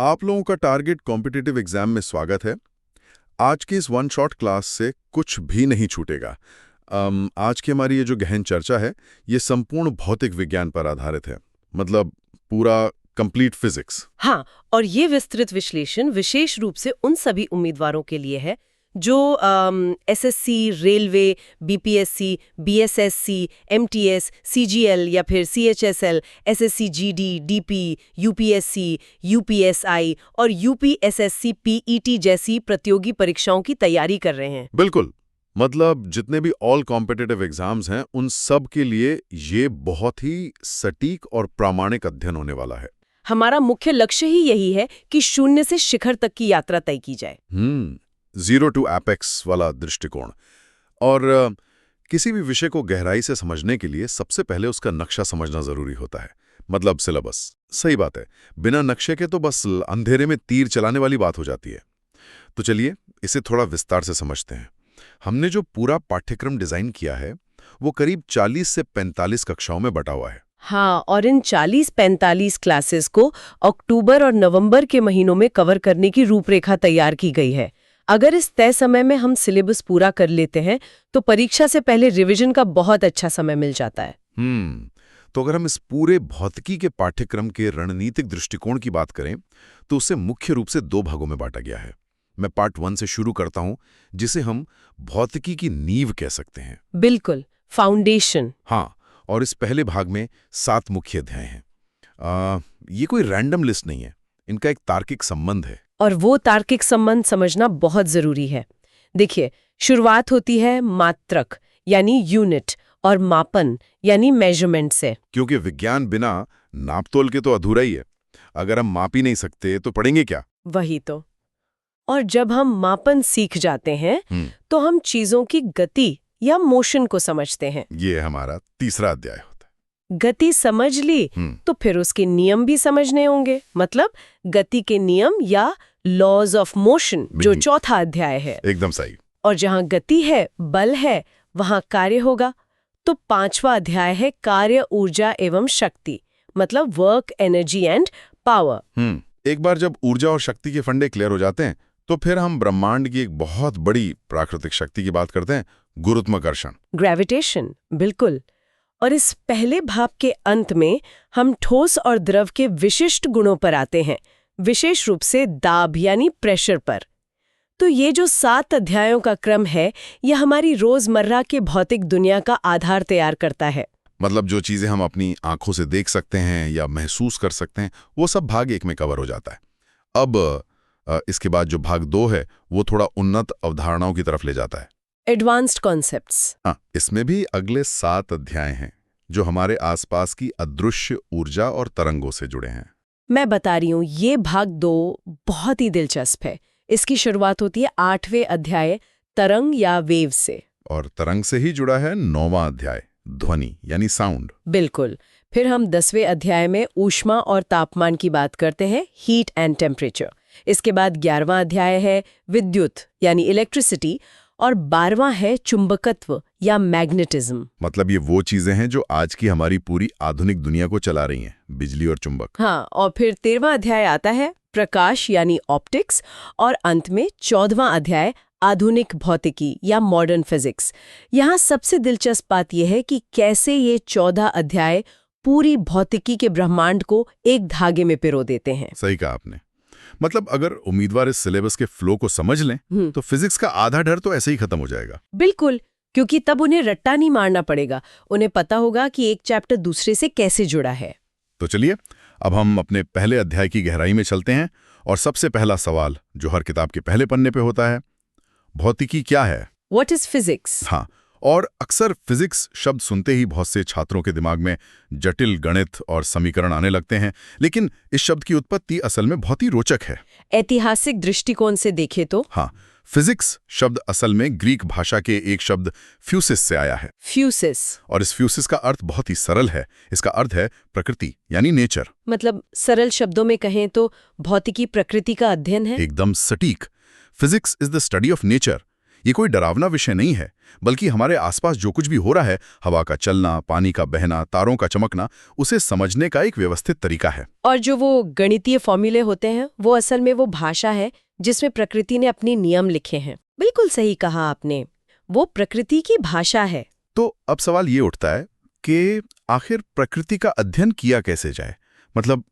आप लोगों का टारगेट कॉम्पिटिटिव एग्जाम में स्वागत है। आज की इस वन शॉट क्लास से कुछ भी नहीं छूटेगा। आज की हमारी ये जो गहन चर्चा है ये संपूर्ण भौतिक विज्ञान पर आधारित है, मतलब पूरा कंप्लीट फिजिक्स। हाँ, और ये विस्तृत विश्लेषण विशेष रूप से उन सभी उम्मीदवारों के लिए है जो SSC, railway, BPSC, BSSC, MTS, CGL या फिर CHSL, SSC GD, DP, UPSC, UPSI और यूपीएसएससी पीईटी जैसी प्रतियोगी परीक्षाओं की तैयारी कर रहे हैं। बिल्कुल, मतलब जितने भी ऑल कॉम्पिटिटिव एग्जाम्स हैं उन सब के लिए ये बहुत ही सटीक और प्रामाणिक अध्ययन होने वाला है। हमारा मुख्य लक्ष्य ही यही है कि शून्य से शिखर तक की यात्रा तय की जाए। जीरो टू एपेक्स वाला दृष्टिकोण। और किसी भी विषय को गहराई से समझने के लिए सबसे पहले उसका नक्शा समझना जरूरी होता है, मतलब सिलेबस। सही बात है, बिना नक्शे के तो बस अंधेरे में तीर चलाने वाली बात हो जाती है। तो चलिए इसे थोड़ा विस्तार से समझते हैं। हमने जो पूरा पाठ्यक्रम डिजाइन किया है वो करीब 40 से 45 कक्षाओं में बटा हुआ है। हाँ, और इन 40-45 क्लासेस को अक्टूबर और नवंबर के महीनों में कवर करने की रूपरेखा तैयार की गई है। अगर इस तय समय में हम सिलेबस पूरा कर लेते हैं तो परीक्षा से पहले रिवीजन का बहुत अच्छा समय मिल जाता है। तो अगर हम इस पूरे भौतिकी के पाठ्यक्रम के रणनीतिक दृष्टिकोण की बात करें तो उसे मुख्य रूप से 2 भागों में बांटा गया है। मैं पार्ट 1 से शुरू करता हूं, जिसे हम भौतिकी की नींव कह सकते हैं। बिल्कुल, फाउंडेशन। हाँ, और इस पहले भाग में 7 मुख्य अध्याय हैं। ये कोई रैंडम लिस्ट नहीं है, इनका एक तार्किक संबंध है। और वो तार्किक संबंध समझना बहुत जरूरी है। देखिए, शुरुआत होती है मात्रक यानी यूनिट और मापन यानी मेजरमेंट से। क्योंकि विज्ञान बिना नापतोल के तो अधूरा ही है। अगर हम माप ही नहीं सकते तो पढ़ेंगे क्या? वही तो। और जब हम मापन सीख जाते हैं तो हम चीजों की गति या मोशन को समझते हैं। ये हमारा तीसरा अध्याय होता है। गति समझ ली तो फिर उसके नियम भी समझने होंगे, मतलब गति के नियम या लॉज ऑफ मोशन, जो चौथा अध्याय है। एकदम सही। और जहां गति है, बल है, वहां कार्य होगा। तो 5वां अध्याय है कार्य, ऊर्जा एवं शक्ति, मतलब वर्क, एनर्जी एंड पावर। एक बार जब ऊर्जा और शक्ति के फंडे क्लियर हो जाते हैं तो फिर हम ब्रह्मांड की एक बहुत बड़ी प्राकृतिक शक्ति की बात करते हैं, गुरुत्वाकर्षण, ग्रेविटेशन। बिल्कुल। और इस पहले भाग के अंत में हम ठोस और द्रव के विशिष्ट गुणों पर आते हैं, विशेष रूप से दाब यानी प्रेशर पर। तो ये जो 7 अध्यायों का क्रम है, यह हमारी रोजमर्रा के भौतिक दुनिया का आधार तैयार करता है। मतलब जो चीजें हम अपनी आंखों से देख सकते हैं या महसूस कर सकते हैं वो सब भाग 1 में कवर हो जाता है। अब इसके बाद जो भाग 2 है वो थोड़ा उन्नत अवधारणाओं की तरफ ले जाता है, एडवांस्ड कॉन्सेप्ट्स। हाँ, इसमें भी अगले 7 अध्याय हैं जो हमारे आसपास की अदृश्य ऊर्जा और तरंगों से जुड़े हैं। मैं बता रही हूँ, ये भाग 2 बहुत ही दिलचस्प है। इसकी शुरुआत होती है 8वें अध्याय तरंग या वेव से, और तरंग से ही जुड़ा है 9वां अध्याय ध्वनि यानी साउंड। बिल्कुल। फिर हम 10वें अध्याय में ऊष्मा और तापमान की बात करते हैं, हीट एंड टेम्परेचर। इसके बाद 11वां अध्याय है विद्युत यानी इलेक्ट्रिसिटी, और 12वां है चुंबकत्व या मैग्नेटिज्म। मतलब ये वो चीजें हैं जो आज की हमारी पूरी आधुनिक दुनिया को चला रही हैं, बिजली और चुंबक। हाँ, और फिर 13वां अध्याय आता है प्रकाश यानी ऑप्टिक्स, और अंत में 14वां अध्याय आधुनिक भौतिकी या मॉडर्न फिजिक्स। यहाँ सबसे दिलचस्प बात यह है कि कैसे ये 14 अध्याय पूरी भौतिकी के ब्रह्मांड को एक धागे में पिरो देते हैं। सही कहा आपने। मतलब अगर उम्मीदवार इस सिलेबस के फ्लो को समझ लें तो फिजिक्स का आधा डर तो ऐसे ही खत्म हो जाएगा। बिल्कुल, क्योंकि तब उन्हें रट्टा नहीं मारना पड़ेगा। उन्हें पता होगा कि एक चैप्टर दूसरे से कैसे जुड़ा है। तो चलिए अब हम अपने पहले अध्याय की गहराई में चलते हैं। और सबसे पहला सवाल जो हर किताब के पहले पन्ने पे होता है, भौतिकी क्या है? What is physics? हाँ, और अक्सर फिजिक्स शब्द सुनते ही बहुत से छात्रों के दिमाग में जटिल गणित और समीकरण आने लगते हैं, लेकिन इस शब्द की उत्पत्ति असल में बहुत ही रोचक है। ऐतिहासिक दृष्टिकोण से देखें तो हाँ, फिजिक्स शब्द असल में ग्रीक भाषा के एक शब्द फ्यूसिस से आया है। फ्यूसिस। और इस फ्यूसिस का अर्थ बहुत ही सरल है। इसका अर्थ है प्रकृति यानी नेचर। मतलब सरल शब्दों में कहें तो भौतिकी प्रकृति का अध्ययन है। एकदम सटीक। Physics is the study of nature, ये कोई डरावना विषय नहीं है, बल्कि हमारे आसपास जो कुछ भी हो रहा है, हवा का चलना, पानी का बहना, तारों का चमकना, उसे समझने का एक व्यवस्थित तरीका है। और जो वो गणितीय फॉर्मूले होते हैं वो असल में वो भाषा है जिसमें प्रकृति ने अपने नियम लिखे हैं। बिल्कुल सही कहा आपने, वो प्रकृति की भाषा है। तो अब सवाल ये उठता है कि आखिर प्रकृति का अध्ययन किया कैसे जाए? मतलब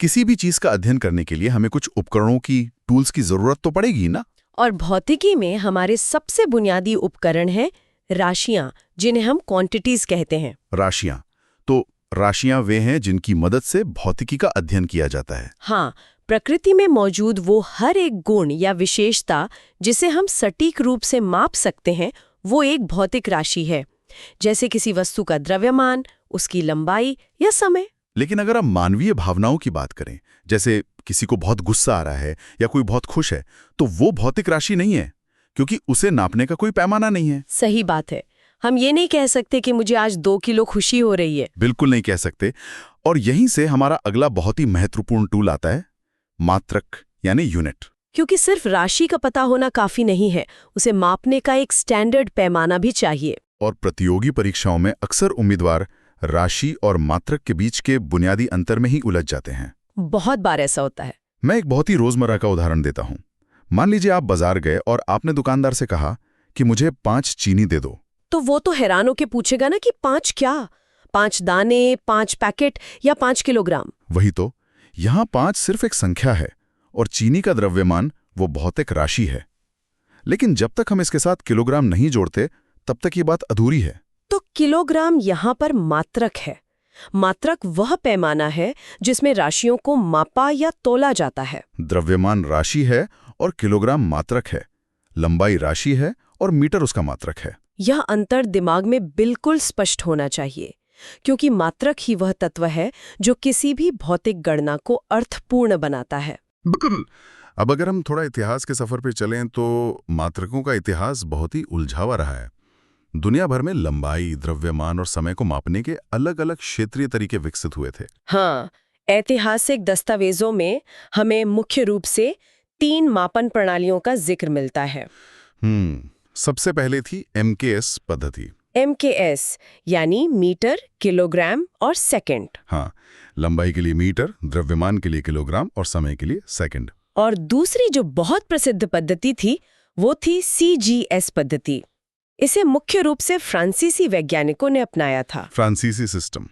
किसी भी चीज का अध्ययन करने के लिए हमें कुछ उपकरणों की, टूल्स की जरूरत तो पड़ेगी ना? और भौतिकी में हमारे सबसे बुनियादी उपकरण हैं राशियां, जिन्हें हम क्वांटिटीज कहते हैं। राशियां। तो राशियां वे हैं जिनकी मदद से भौतिकी का अध्ययन किया जाता है। हाँ, प्रकृति में मौजूद वो हर एक गुण या विशेषता जिसे हम सटीक रूप से माप सकते हैं, वो एक भौतिक राशि है। जैसे किसी वस्तु का द्रव्यमान, उसकी लंबाई या समय। लेकिन अगर हम मानवीय भावनाओं की बात करें, जैसे किसी को बहुत गुस्सा आ रहा है या कोई बहुत खुश है, तो वो भौतिक राशि नहीं है, क्योंकि उसे नापने का कोई पैमाना नहीं है। सही बात है। हम ये नहीं कह सकते कि मुझे आज 2 किलो खुशी हो रही है। बिल्कुल नहीं कह सकते। और यहीं से हमारा अगला बहुत ही महत्वपूर्ण टूल आता है, मात्रक यानी यूनिट। क्योंकि सिर्फ राशि का पता होना काफी नहीं है, उसे मापने का एक स्टैंडर्ड पैमाना भी चाहिए। और प्रतियोगी परीक्षाओं में अक्सर उम्मीदवार राशि और मात्रक के बीच के बुनियादी अंतर में ही उलझ जाते हैं। बहुत बार ऐसा होता है। मैं एक बहुत ही रोजमर्रा का उदाहरण देता हूं। मान लीजिए आप बाजार गए और आपने दुकानदार से कहा कि मुझे 5 चीनी दे दो। तो वो तो हैरान होके पूछेगा ना कि 5 क्या? 5 दाने, 5 पैकेट या 5 किलोग्राम? वही तो, यहां 5 सिर्फ एक संख्या है और चीनी का द्रव्यमान वो भौतिक राशि है। लेकिन जब तक हम इसके साथ किलोग्राम नहीं जोड़ते, तब तक ये बात अधूरी है। तो किलोग्राम यहाँ पर मात्रक है। मात्रक वह पैमाना है जिसमें राशियों को मापा या तोला जाता है। द्रव्यमान राशि है और किलोग्राम मात्रक है। लंबाई राशि है और मीटर उसका मात्रक है। यह अंतर दिमाग में बिल्कुल स्पष्ट होना चाहिए, क्योंकि मात्रक ही वह तत्व है जो किसी भी भौतिक गणना को अर्थपूर्ण बनाता है। बिल्कुल। अब अगर हम थोड़ा इतिहास के सफर पे चलें तो मात्रकों का इतिहास बहुत ही उलझावा रहा है। दुनिया भर में लंबाई, द्रव्यमान और समय को मापने के अलग अलग क्षेत्रीय तरीके विकसित हुए थे। हाँ, ऐतिहासिक दस्तावेजों में हमें मुख्य रूप से 3 मापन प्रणालियों का जिक्र मिलता है। सबसे पहले थी MKS पद्धति। MKS यानी मीटर, किलोग्राम और सेकंड। हाँ, लंबाई के लिए मीटर, द्रव्यमान के लिए किलोग्राम और समय के लिए सेकंड। और दूसरी जो बहुत प्रसिद्ध पद्धति थी वो थी CGS पद्धति। इसे मुख्य रूप से फ्रांसीसी वैज्ञानिकों ने अपनाया था। फ्रांसीसी सिस्टम।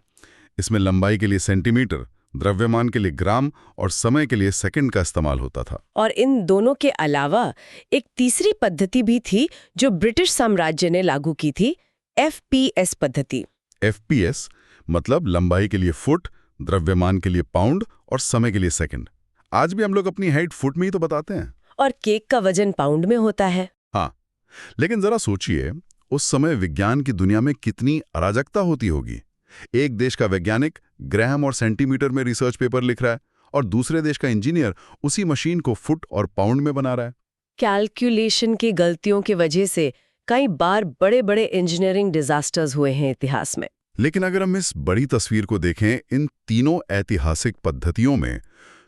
इसमें लंबाई के लिए सेंटीमीटर, द्रव्यमान के लिए ग्राम और समय के लिए सेकंड का इस्तेमाल होता था। और इन दोनों के अलावा एक तीसरी पद्धति भी थी जो ब्रिटिश साम्राज्य ने लागू की थी, FPS पद्धति। FPS मतलब लंबाई के लिए फुट, द्रव्यमान के लिए पाउंड और समय के लिए सेकंड। आज भी हम लोग अपनी हाइट फुट में ही तो बताते हैं। और केक का वजन पाउंड में होता है। हाँ, लेकिन जरा सोचिए, उस समय विज्ञान की दुनिया में कितनी अराजकता होती होगी। एक देश का वैज्ञानिक ग्राम और सेंटीमीटर में रिसर्च पेपर लिख रहा है और दूसरे देश का इंजीनियर उसी मशीन को फुट और पाउंड में बना रहा है। कैलकुलेशन की गलतियों की वजह से कई बार बड़े-बड़े इंजीनियरिंग डिजास्टर्स हुए हैं इतिहास में। लेकिन अगर हम इस बड़ी तस्वीर को देखें, इन तीनों ऐतिहासिक पद्धतियों में,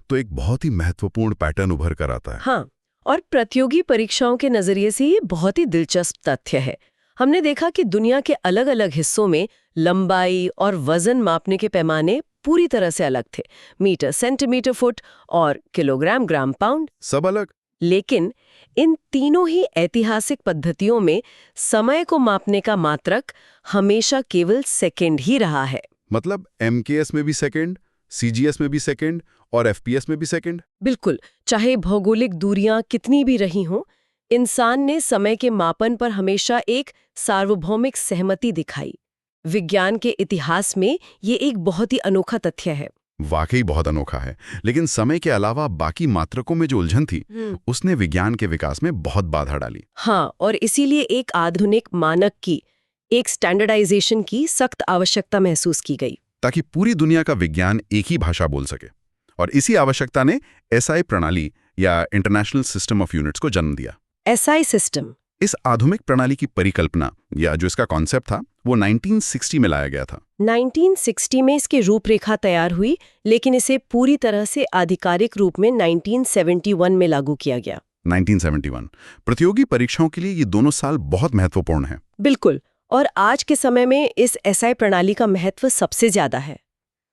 तो एक बहुत ही महत्वपूर्ण पैटर्न उभर कर आता है। हाँ, और प्रतियोगी परीक्षाओं के नजरिए से ये बहुत ही दिलचस्प तथ्य है। हमने देखा कि दुनिया के अलग-अलग हिस्सों में लंबाई और वजन मापने के पैमाने पूरी तरह से अलग थे। मीटर, सेंटीमीटर, फुट और किलोग्राम, ग्राम, पाउंड, सब अलग। लेकिन इन तीनों ही ऐतिहासिक पद्धतियों में समय को मापने का मात्रक हमेशा केवल सेकंड ही रहा है। मतलब MKS में भी सेकंड, CGS में भी सेकंड और FPS में भी सेकंड। बिल्कुल, चाहे भौगोलिक दूरियां कितनी भी रही हों, इंसान ने समय के मापन पर हमेशा एक सार्वभौमिक सहमति दिखाई। विज्ञान के इतिहास में ये एक बहुत ही अनोखा तथ्य है। वाकई बहुत अनोखा है। लेकिन समय के अलावा बाकी मात्रकों में जो उलझन थी, उसने विज्ञान के विकास में बहुत बाधा डाली। हाँ, और इसीलिए एक आधुनिक मानक की, एक स्टैंडर्डाइजेशन की सख्त आवश्यकता महसूस की गई, ताकि पूरी दुनिया का विज्ञान एक ही भाषा बोल सके। और इसी आवश्यकता ने SI प्रणाली या इंटरनेशनल सिस्टम ऑफ यूनिट्स को जन्म दिया। SI system. इस आधुनिक प्रणाली की परिकल्पना या जो इसका कॉन्सेप्ट था, वो 1960 में लाया गया था। 1960 में इसकी रूपरेखा तैयार हुई, लेकिन इसे पूरी तरह से आधिकारिक रूप में 1971 में लागू किया गया। 1971 प्रतियोगी परीक्षाओं के लिए ये दोनों साल बहुत महत्वपूर्ण हैं। बिल्कुल। और आज के समय में इस एसआई प्रणाली का महत्व सबसे ज्यादा है।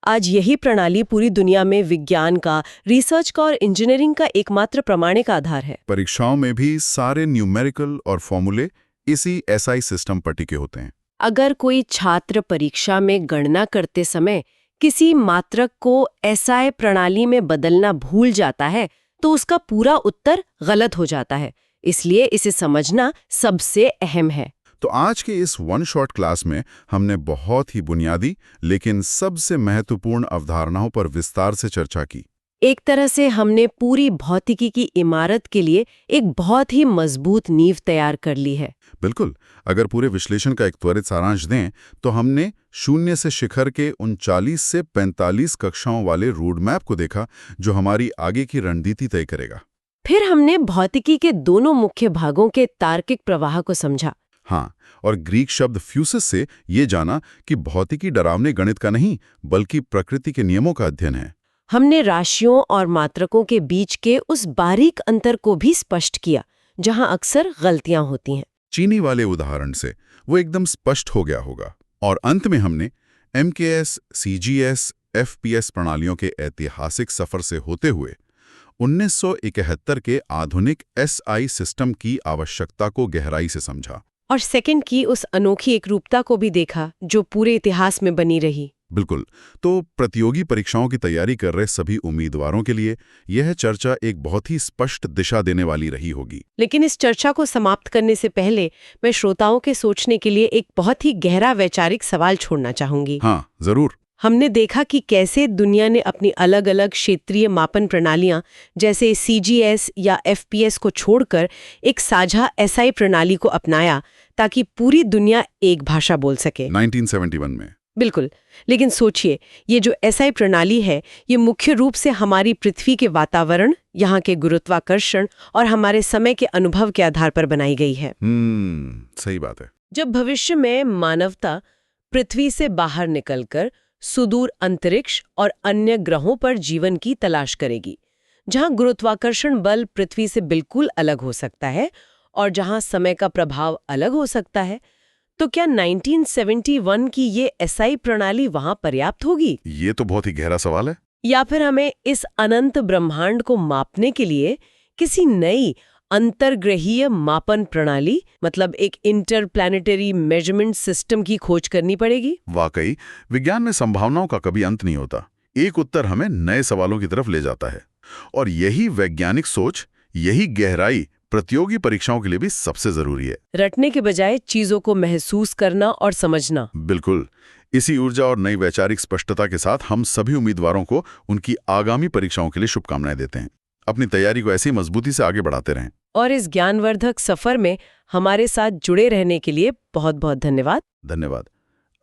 आज यही प्रणाली पूरी दुनिया में विज्ञान का, रिसर्च का और इंजीनियरिंग का एकमात्र प्रमाणिक आधार है। परीक्षाओं में भी सारे न्यूमेरिकल और फॉर्मूले इसी एसआई सिस्टम पर टिके होते हैं। अगर कोई छात्र परीक्षा में गणना करते समय किसी मात्रक को एसआई प्रणाली में बदलना भूल जाता है तो उसका पूरा उत्तर गलत हो जाता है। इसलिए इसे समझना सबसे अहम है। तो आज के इस वन शॉट क्लास में हमने बहुत ही बुनियादी लेकिन सबसे महत्वपूर्ण अवधारणाओं पर विस्तार से चर्चा की। एक तरह से हमने पूरी भौतिकी की इमारत के लिए एक बहुत ही मजबूत नींव तैयार कर ली है। बिल्कुल। अगर पूरे विश्लेषण का एक त्वरित सारांश दें तो हमने शून्य से शिखर के 39 से 45 कक्षाओं वाले रोड मैप को देखा जो हमारी आगे की रणनीति तय करेगा। फिर हमने भौतिकी के दोनों मुख्य भागों के तार्किक प्रवाह को समझा। हाँ, और ग्रीक शब्द फ्यूसिस से ये जाना कि भौतिकी डरावने गणित का नहीं बल्कि प्रकृति के नियमों का अध्ययन है। हमने राशियों और मात्रकों के बीच के उस बारीक अंतर को भी स्पष्ट किया जहां अक्सर गलतियां होती हैं। चीनी वाले उदाहरण से वो एकदम स्पष्ट हो गया होगा। और अंत में हमने एमकेएस, सीजीएस, एफपीएस प्रणालियों के ऐतिहासिक सफर से होते हुए 1971 के आधुनिक एसआई सिस्टम की आवश्यकता को गहराई से समझा। और सेकंड की उस अनोखी एकरूपता को भी देखा जो पूरे इतिहास में बनी रही। बिल्कुल। तो प्रतियोगी परीक्षाओं की तैयारी कर रहे सभी उम्मीदवारों के लिए यह चर्चा एक बहुत ही स्पष्ट दिशा देने वाली रही होगी। लेकिन इस चर्चा को समाप्त करने से पहले मैं श्रोताओं के सोचने के लिए एक बहुत ही गहरा वैचारिक सवाल छोड़ना चाहूंगी। हाँ, जरूर। हमने देखा कि कैसे दुनिया ने अपनी अलग अलग क्षेत्रीय मापन प्रणालियां जैसे सीजीएस या एफपीएस को छोड़कर एक साझा एसआई प्रणाली को अपनाया ताकि पूरी दुनिया एक भाषा बोल सके। 1971 में। बिल्कुल। लेकिन सोचिए, ये जो एसआई प्रणाली है ये मुख्य रूप से हमारी पृथ्वी के वातावरण, यहाँ के गुरुत्वाकर्षण और हमारे समय के अनुभव के आधार पर बनाई गई है। सही बात है। जब भविष्य में मानवता पृथ्वी से बाहर निकलकर सुदूर अंतरिक्ष और अन्य ग्रहों पर जीवन की तलाश करेगी, जहां गुरुत्वाकर्षण बल पृथ्वी से बिल्कुल अलग हो सकता है और जहां समय का प्रभाव अलग हो सकता है, तो क्या 1971 की ये एसआई प्रणाली वहां पर्याप्त होगी? ये तो बहुत ही गहरा सवाल है। या फिर हमें इस अनंत ब्रह्मांड को मापने के लिए किसी नई अंतर्ग्रहीय मापन प्रणाली, मतलब एक इंटरप्लैनेटरी मेजरमेंट सिस्टम की खोज करनी पड़ेगी? वाकई विज्ञान में संभावनाओं का कभी अंत नहीं होता। एक उत्तर हमें नए सवालों की तरफ ले जाता है और यही वैज्ञानिक सोच, यही गहराई प्रतियोगी परीक्षाओं के लिए भी सबसे जरूरी है। रटने के बजाय चीजों को महसूस करना और समझना। बिल्कुल। इसी ऊर्जा और नई वैचारिक स्पष्टता के साथ हम सभी उम्मीदवारों को उनकी आगामी परीक्षाओं के लिए शुभकामनाएं देते हैं। अपनी तैयारी को ऐसी ही मजबूती से आगे बढ़ाते रहें। और इस ज्ञानवर्धक सफर में हमारे साथ जुड़े रहने के लिए बहुत बहुत धन्यवाद। धन्यवाद।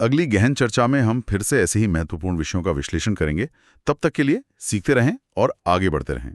अगली गहन चर्चा में हम फिर से ऐसे ही महत्वपूर्ण विषयों का विश्लेषण करेंगे। तब तक के लिए सीखते रहें और आगे बढ़ते रहें।